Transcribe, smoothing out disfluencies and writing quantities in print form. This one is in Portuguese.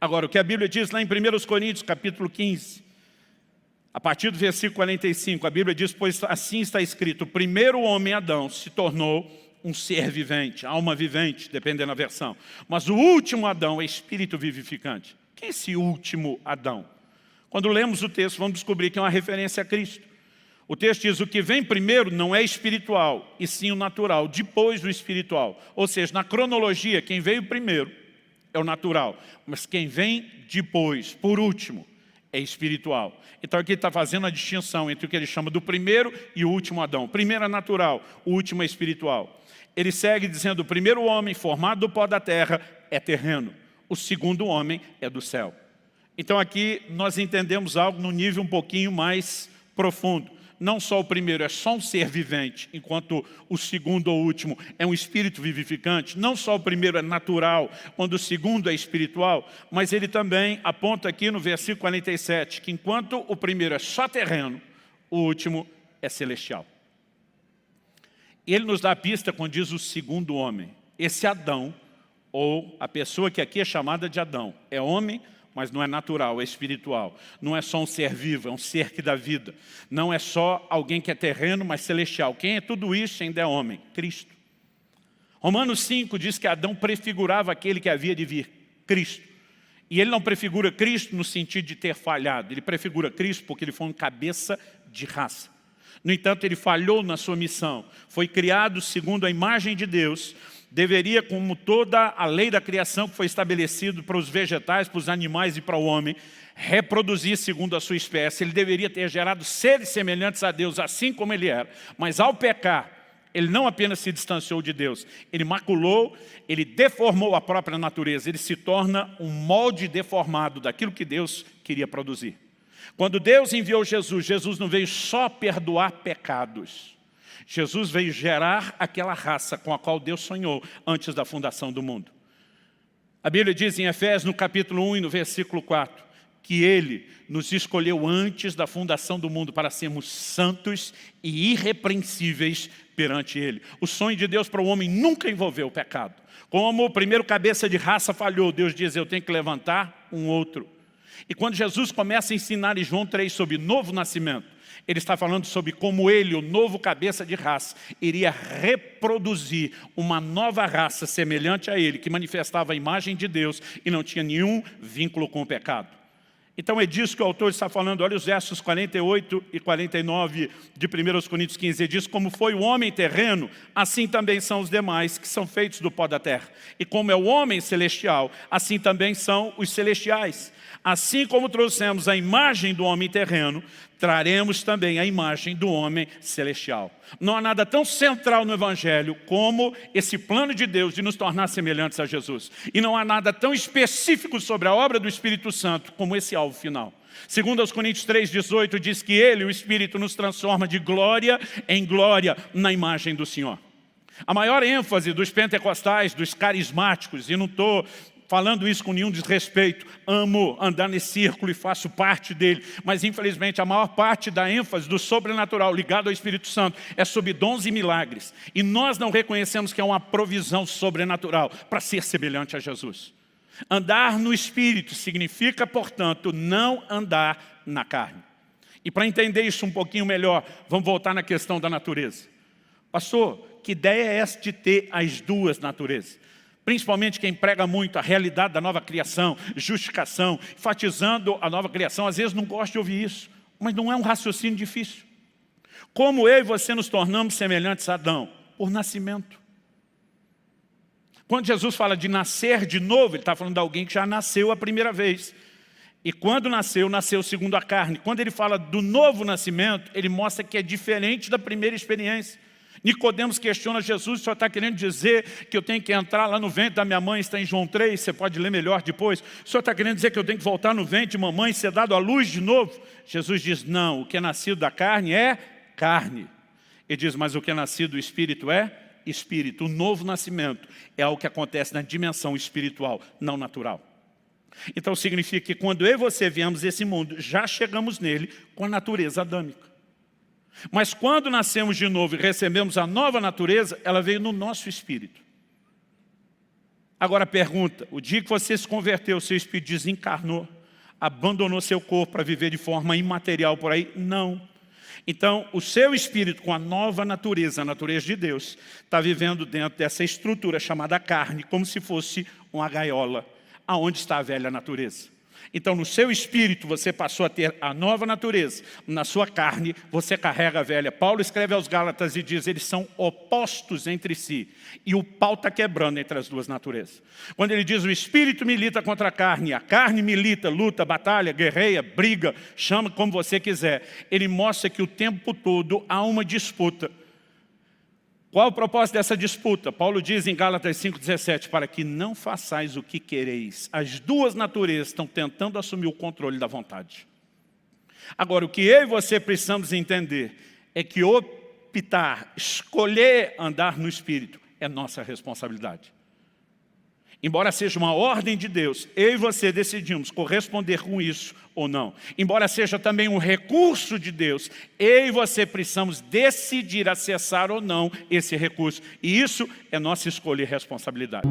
Agora, o que a Bíblia diz lá em 1 Coríntios, capítulo 15, a partir do versículo 45, a Bíblia diz: pois assim está escrito, o primeiro homem, Adão, se tornou um ser vivente, alma vivente, dependendo da versão. Mas o último Adão é espírito vivificante. Quem é esse último Adão? Quando lemos o texto, vamos descobrir que é uma referência a Cristo. O texto diz: o que vem primeiro não é espiritual, e sim o natural, depois o espiritual. Ou seja, na cronologia, quem veio primeiro é o natural, mas quem vem depois, por último, é espiritual. Então aqui ele está fazendo a distinção entre o que ele chama do primeiro e o último Adão. O primeiro é natural, o último é espiritual. Ele segue dizendo: o primeiro homem formado do pó da terra é terreno, o segundo homem é do céu. Então aqui nós entendemos algo no nível um pouquinho mais profundo. Não só o primeiro é só um ser vivente, enquanto o segundo ou último é um espírito vivificante. Não só o primeiro é natural, quando o segundo é espiritual, mas ele também aponta aqui no versículo 47, que enquanto o primeiro é só terreno, o último é celestial. E ele nos dá a pista quando diz o segundo homem. Esse Adão, ou a pessoa que aqui é chamada de Adão, é homem, mas não é natural, é espiritual. Não é só um ser vivo, é um ser que dá vida. Não é só alguém que é terreno, mas celestial. Quem é tudo isso ainda é homem? Cristo. Romanos 5 diz que Adão prefigurava aquele que havia de vir, Cristo. E ele não prefigura Cristo no sentido de ter falhado. Ele prefigura Cristo porque ele foi um cabeça de raça. No entanto, ele falhou na sua missão. Foi criado segundo a imagem de Deus. Deveria, como toda a lei da criação que foi estabelecido para os vegetais, para os animais e para o homem, reproduzir segundo a sua espécie. Ele deveria ter gerado seres semelhantes a Deus, assim como ele era. Mas ao pecar, ele não apenas se distanciou de Deus, ele maculou, ele deformou a própria natureza. Ele se torna um molde deformado daquilo que Deus queria produzir. Quando Deus enviou Jesus, Jesus não veio só perdoar pecados. Jesus veio gerar aquela raça com a qual Deus sonhou antes da fundação do mundo. A Bíblia diz em Efésios, no capítulo 1 e no versículo 4, que Ele nos escolheu antes da fundação do mundo para sermos santos e irrepreensíveis perante Ele. O sonho de Deus para o homem nunca envolveu o pecado. Como o primeiro cabeça de raça falhou, Deus diz: eu tenho que levantar um outro. E quando Jesus começa a ensinar em João 3 sobre novo nascimento, ele está falando sobre como ele, o novo cabeça de raça, iria reproduzir uma nova raça semelhante a ele, que manifestava a imagem de Deus e não tinha nenhum vínculo com o pecado. Então é disso que o autor está falando. Olha os versos 48 e 49 de 1 Coríntios 15. Ele diz: como foi o homem terreno, assim também são os demais que são feitos do pó da terra. E como é o homem celestial, assim também são os celestiais. Assim como trouxemos a imagem do homem terreno, traremos também a imagem do homem celestial. Não há nada tão central no Evangelho como esse plano de Deus de nos tornar semelhantes a Jesus. E não há nada tão específico sobre a obra do Espírito Santo como esse alvo final. Segundo aos Coríntios 3,18 diz que Ele, o Espírito, nos transforma de glória em glória na imagem do Senhor. A maior ênfase dos pentecostais, dos carismáticos, e não estou falando isso com nenhum desrespeito, amo andar nesse círculo e faço parte dele, mas infelizmente a maior parte da ênfase do sobrenatural ligado ao Espírito Santo é sobre dons e milagres. E nós não reconhecemos que é uma provisão sobrenatural para ser semelhante a Jesus. Andar no Espírito significa, portanto, não andar na carne. E para entender isso um pouquinho melhor, vamos voltar na questão da natureza. Pastor, que ideia é essa de ter as duas naturezas? Principalmente quem prega muito a realidade da nova criação, justificação, enfatizando a nova criação, às vezes não gosta de ouvir isso, mas não é um raciocínio difícil. Como eu e você nos tornamos semelhantes a Adão? Por nascimento. Quando Jesus fala de nascer de novo, ele está falando de alguém que já nasceu a primeira vez. E quando nasceu, nasceu segundo a carne. Quando ele fala do novo nascimento, ele mostra que é diferente da primeira experiência. Nicodemos questiona Jesus: o senhor está querendo dizer que eu tenho que entrar lá no ventre da minha mãe? Está em João 3, você pode ler melhor depois. O senhor está querendo dizer que eu tenho que voltar no ventre de mamãe e ser dado à luz de novo? Jesus diz: não, o que é nascido da carne é carne. Ele diz: mas o que é nascido do Espírito é Espírito. O novo nascimento é algo que acontece na dimensão espiritual, não natural. Então significa que quando eu e você viemos a esse mundo, já chegamos nele com a natureza adâmica. Mas quando nascemos de novo e recebemos a nova natureza, ela veio no nosso espírito. Agora pergunta, o dia que você se converteu, seu espírito desencarnou, abandonou seu corpo para viver de forma imaterial por aí? Não. Então, o seu espírito com a nova natureza, a natureza de Deus, está vivendo dentro dessa estrutura chamada carne, como se fosse uma gaiola, aonde está a velha natureza. Então, no seu espírito, você passou a ter a nova natureza. Na sua carne, você carrega a velha. Paulo escreve aos Gálatas e diz, eles são opostos entre si. E o pau está quebrando entre as duas naturezas. Quando ele diz, o espírito milita contra a carne milita, luta, batalha, guerreia, briga, chama como você quiser. Ele mostra que o tempo todo há uma disputa. Qual o propósito dessa disputa? Paulo diz em Gálatas 5,17, para que não façais o que quereis. As duas naturezas estão tentando assumir o controle da vontade. Agora, o que eu e você precisamos entender é que optar, escolher andar no Espírito é nossa responsabilidade. Embora seja uma ordem de Deus, eu e você decidimos corresponder com isso ou não. Embora seja também um recurso de Deus, eu e você precisamos decidir acessar ou não esse recurso. E isso é nossa escolha e responsabilidade.